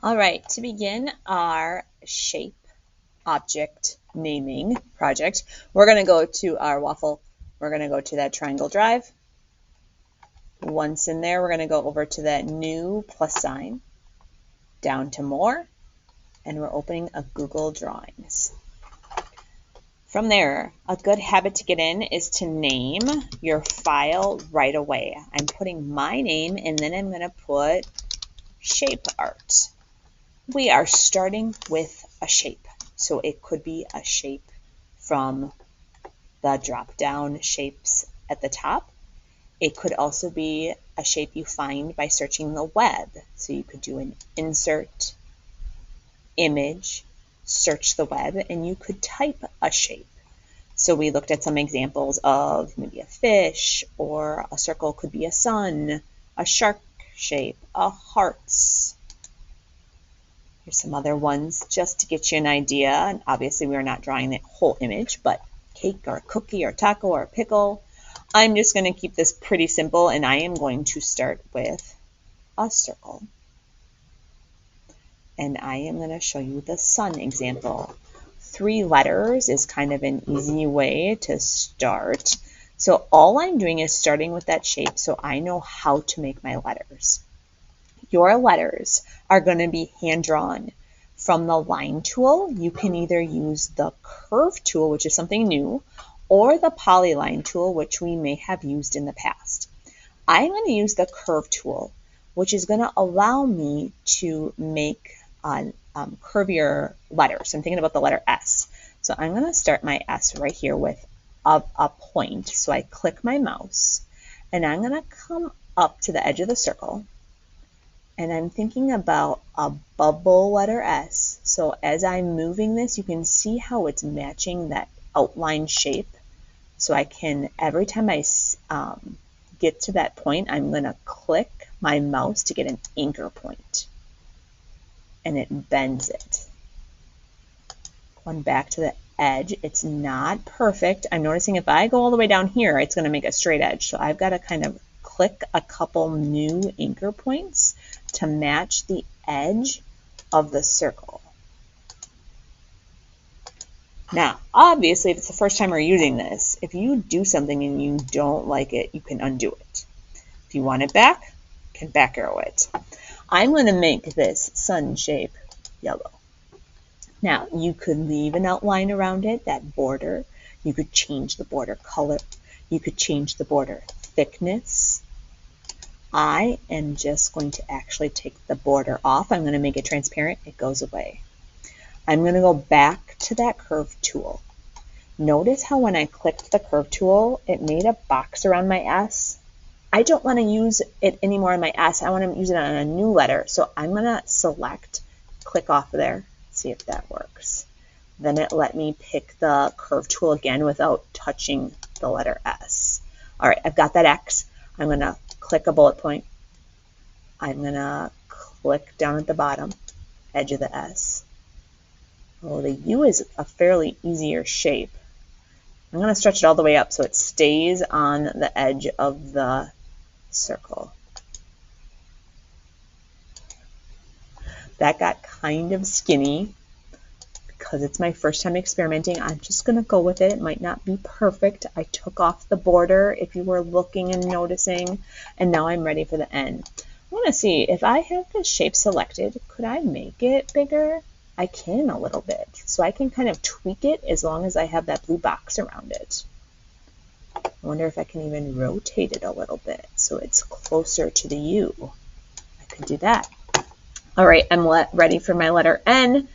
All right, to begin our shape object naming project, we're going to go to our waffle. We're going to go to that triangle drive. Once in there, we're going to go over to that new plus sign, down to more, and we're opening a Google Drawings. From there, a good habit to get in is to name your file right away. I'm putting my name and then I'm going to put shape art. We are starting with a shape. So it could be a shape from the drop-down shapes at the top. It could also be a shape you find by searching the web. So you could do an insert, image, search the web, and you could type a shape. So we looked at some examples of maybe a fish, or a circle could be a sun, a shark shape, a hearts. Here's some other ones just to get you an idea. And obviously we are not drawing the whole image, but cake or a cookie or taco or a pickle. I'm just going to keep this pretty simple, and I am going to start with a circle. And I am going to show you the sun example. 3 letters is kind of an easy way to start. So all I'm doing is starting with that shape so I know how to make my letters. Your letters are going to be hand-drawn. From the line tool, you can either use the curve tool, which is something new, or the polyline tool, which we may have used in the past. I'm going to use the curve tool, which is going to allow me to make curvier letters. So I'm thinking about the letter S. So I'm going to start my S right here with a point. So I click my mouse, and I'm going to come up to the edge of the circle. And I'm thinking about a bubble letter S. So as I'm moving this, you can see how it's matching that outline shape. So I can, every time I get to that point, I'm going to click my mouse to get an anchor point. And it bends it. Going back to the edge, it's not perfect. I'm noticing if I go all the way down here, it's going to make a straight edge. So I've got to kind of click a couple new anchor points to match the edge of the circle. Now, obviously, if it's the first time we're using this, if you do something and you don't like it, you can undo it. If you want it back, you can back arrow it. I'm going to make this sun shape yellow. Now, you could leave an outline around it, that border. You could change the border color. You could change the border thickness. I am just going to actually take the border off. I'm going to make it transparent. It goes away. I'm going to go back to that curve tool. Notice how when I clicked the curve tool, it made a box around my S. I don't want to use it anymore on my S. I want to use it on a new letter. So I'm going to select, click off there, see if that works. Then it let me pick the curve tool again without touching the letter S. All right, I've got that X. I'm going to click a bullet point. I'm going to click down at the bottom, edge of the S. Well, the U is a fairly easier shape. I'm going to stretch it all the way up so it stays on the edge of the circle. That got kind of skinny because it's my first time experimenting. I'm just going to go with it. It might not be perfect. I took off the border if you were looking and noticing, and now I'm ready for the end. I want to see if I have the shape selected, could I make it bigger? I can a little bit, so I can kind of tweak it as long as I have that blue box around it. I wonder if I can even rotate it a little bit so it's closer to the U. I could do that. All right, I'm ready for my letter N.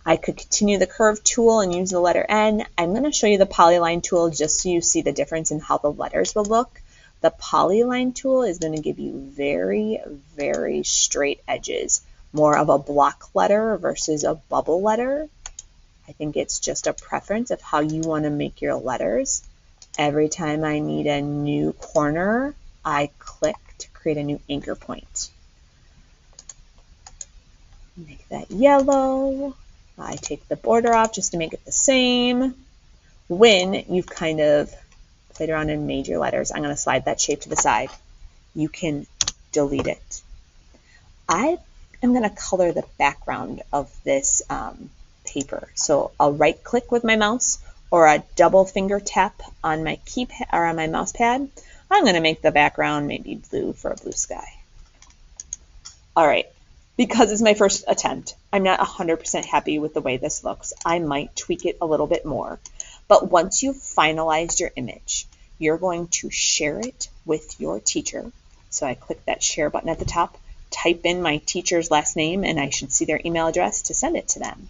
I could continue the curve tool and use the letter N. I'm going to show you the polyline tool just so you see the difference in how the letters will look. The polyline tool is going to give you very, very straight edges, more of a block letter versus a bubble letter. I think it's just a preference of how you want to make your letters. Every time I need a new corner, I click to create a new anchor point. Make that yellow. I take the border off just to make it the same. When you've kind of played around and made your letters, I'm going to slide that shape to the side. You can delete it. I I'm going to color the background of this paper. So I'll right click with my mouse or a double finger tap on my keypad or on my mouse pad. I'm going to make the background maybe blue for a blue sky. All right, because it's my first attempt, I'm not 100% happy with the way this looks. I might tweak it a little bit more. But once you've finalized your image, you're going to share it with your teacher. So I click that share button at the top, type in my teacher's last name, and I should see their email address to send it to them.